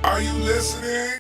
Are you listening?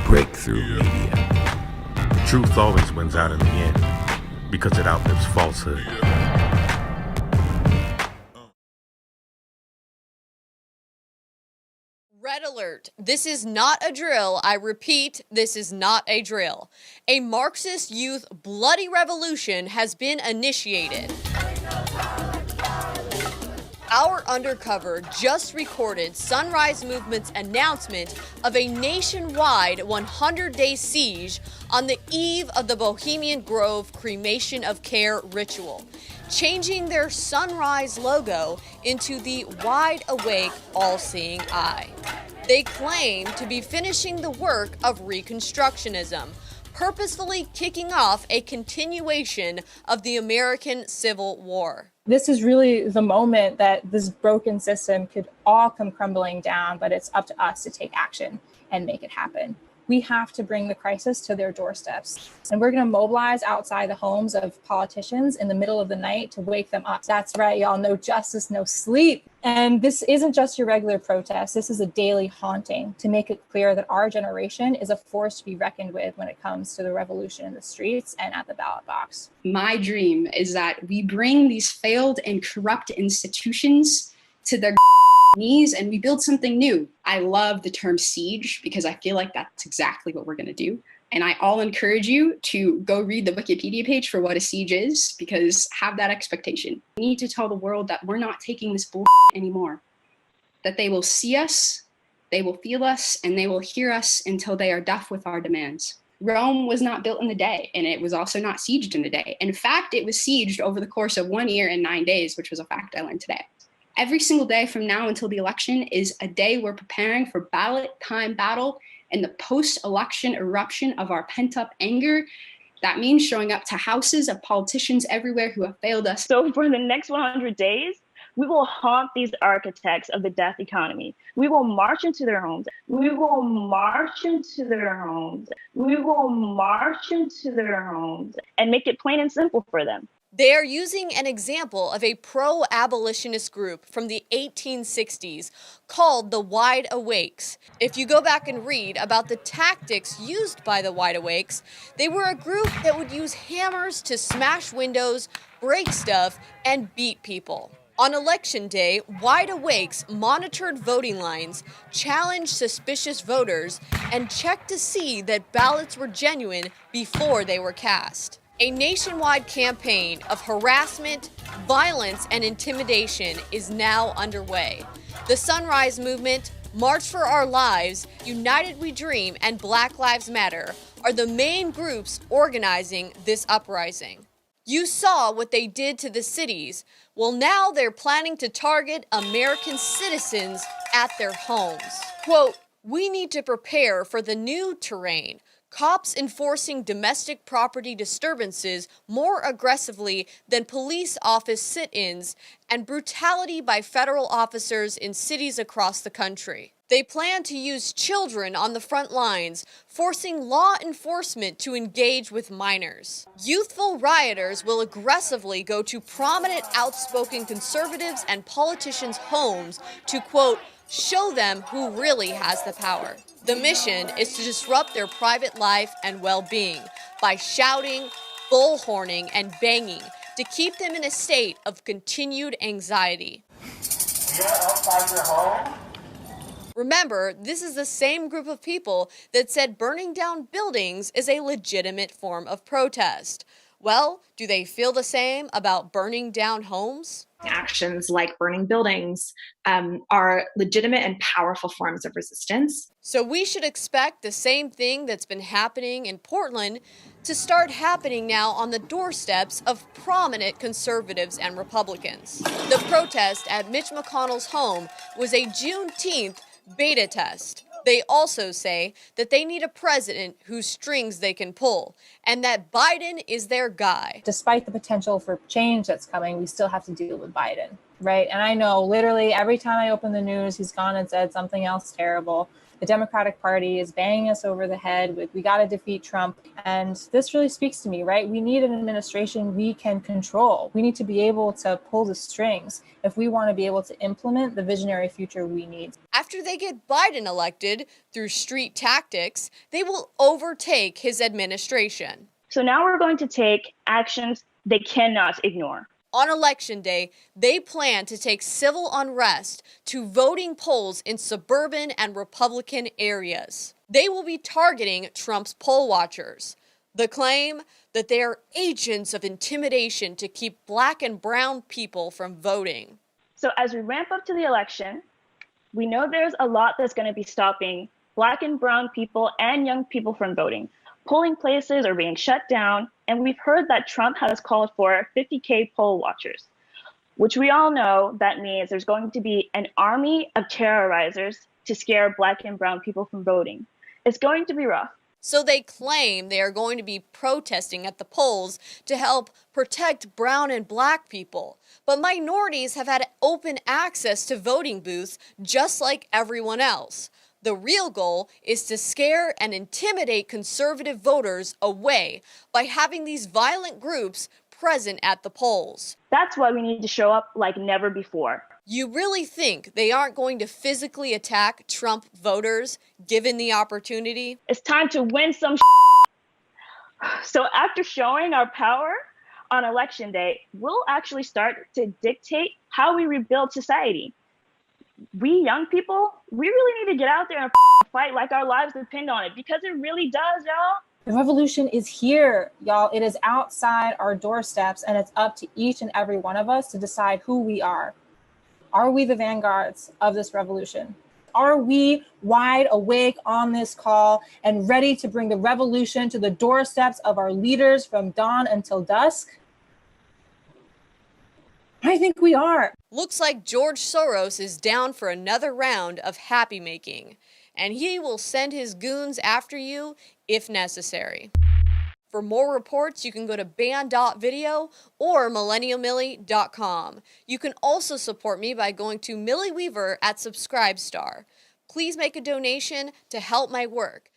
Breakthrough Media. Truth always wins out in the end because it outlives falsehood. Red alert. This is not a drill. I repeat, this is not a drill. A Marxist youth bloody revolution has been initiated. Our undercover just recorded Sunrise Movement's announcement of a nationwide 100-day siege on the eve of the Bohemian Grove Cremation of Care ritual, changing their Sunrise logo into the wide awake, all-seeing eye. They claim to be finishing the work of Reconstructionism, purposefully kicking off a continuation of the American Civil War. This is really the moment that this broken system could all come crumbling down, but it's up to us to take action and make it happen. We have to bring the crisis to their doorsteps. And we're going to mobilize outside the homes of politicians in the middle of the night to wake them up. That's right, y'all. No justice, no sleep. And this isn't just your regular protest. This is a daily haunting to make it clear that our generation is a force to be reckoned with when it comes to the revolution in the streets and at the ballot box. My dream is that we bring these failed and corrupt institutions to their knees and we build something new. I love the term siege because I feel like that's exactly what we're going to do. And I'll encourage you to go read the Wikipedia page for what a siege is, because have that expectation. We need to tell the world that we're not taking this bull anymore, that they will see us, they will feel us, and they will hear us until they are deaf with our demands. Rome was not built in a day, and it was also not sieged in a day. In fact, it was sieged over the course of 1 year and 9 days, which was a fact I learned today. Every single day from now until the election is a day we're preparing for ballot time battle and the post-election eruption of our pent-up anger. That means showing up to houses of politicians everywhere who have failed us. So for the next 100 days, we will haunt these architects of the death economy. We will march into their homes. We will march into their homes. We will march into their homes and make it plain and simple for them. They are using an example of a pro-abolitionist group from the 1860s called the Wide Awakes. If you go back and read about the tactics used by the Wide Awakes, they were a group that would use hammers to smash windows, break stuff, and beat people. On election day, Wide Awakes monitored voting lines, challenged suspicious voters, and checked to see that ballots were genuine before they were cast. A nationwide campaign of harassment, violence, and intimidation is now underway. The Sunrise Movement, March for Our Lives, United We Dream, and Black Lives Matter are the main groups organizing this uprising. You saw what they did to the cities. Well, now they're planning to target American citizens at their homes. Quote, "We need to prepare for the new terrain. Cops enforcing domestic property disturbances more aggressively than police office sit-ins, and brutality by federal officers in cities across the country. They plan to use children on the front lines, forcing law enforcement to engage with minors. Youthful rioters will aggressively go to prominent outspoken conservatives and politicians' homes to, quote, show them who really has the power. The mission is to disrupt their private life and well-being by shouting, bullhorning, and banging to keep them in a state of continued anxiety." You're outside your home? Remember, this is the same group of people that said burning down buildings is a legitimate form of protest. Well, do they feel the same about burning down homes? Actions like burning buildings are legitimate and powerful forms of resistance. So we should expect the same thing that's been happening in Portland to start happening now on the doorsteps of prominent conservatives and Republicans. The protest at Mitch McConnell's home was a Juneteenth beta test. They also say that they need a president whose strings they can pull, and that Biden is their guy. Despite the potential for change that's coming, we still have to deal with Biden. right? And I know literally every time I open the news, he's gone and said something else terrible. The Democratic Party is banging us over the head with, we got to defeat Trump. And this really speaks to me, right? We need an administration we can control. We need to be able to pull the strings if we want to be able to implement the visionary future we need. After they get Biden elected through street tactics, they will overtake his administration. So now we're going to take actions they cannot ignore. On Election Day, they plan to take civil unrest to voting polls in suburban and Republican areas. They will be targeting Trump's poll watchers. The claim that they are agents of intimidation to keep Black and brown people from voting. So as we ramp up to the election, we know there's a lot that's going to be stopping Black and brown people and young people from voting. Polling places are being shut down, and we've heard that Trump has called for 50K poll watchers, which we all know that means there's going to be an army of terrorizers to scare Black and brown people from voting. It's going to be rough. So they claim they are going to be protesting at the polls to help protect brown and Black people. But minorities have had open access to voting booths just like everyone else. The real goal is to scare and intimidate conservative voters away by having these violent groups present at the polls. That's why we need to show up like never before. You really think they aren't going to physically attack Trump voters given the opportunity? It's time to win some. So after showing our power on Election Day, we'll actually start to dictate how we rebuild society. We young people, we really need to get out there and fight like our lives depend on it, because it really does, y'all. The revolution is here, y'all. It is outside our doorsteps, and it's up to each and every one of us to decide who we are. Are we the vanguards of this revolution? Are we wide awake on this call and ready to bring the revolution to the doorsteps of our leaders from dawn until dusk? I think we are. Looks like George Soros is down for another round of happy making, and he will send his goons after you if necessary. For more reports, you can go to band.video or millennialmillie.com. You can also support me by going to Millie Weaver at Subscribestar. Please make a donation to help my work.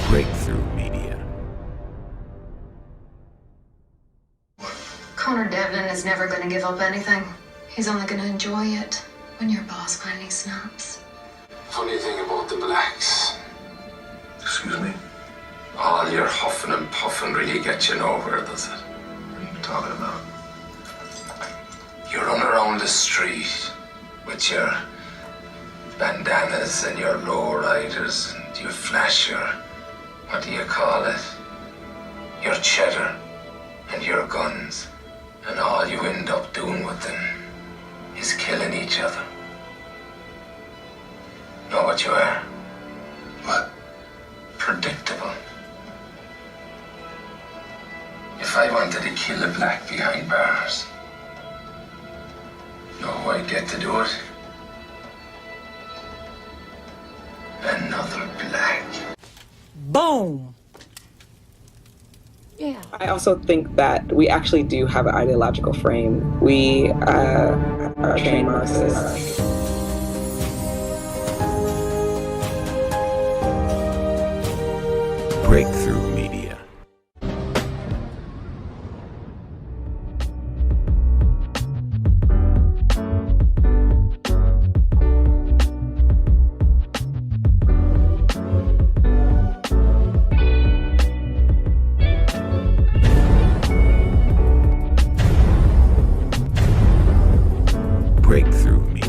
Breakthrough Media. Connor Devlin is never going to give up anything. He's only going to enjoy it when your boss finally snaps. Funny thing about the blacks. Excuse me? All your huffing and puffing really gets you nowhere, does it? What are you talking about? You run around the street with your bandanas and your lowriders, and you flash your, what do you call it? Your cheddar and your guns, and all you end up doing with them is killing each other. Know what you are? What? Predictable. If I wanted to kill a black behind bars, know who I'd get to do it? Another black. Boom! Yeah. I also think that we actually do have an ideological frame. We are trained Marxists. Breakthrough Media. Breakthrough Media.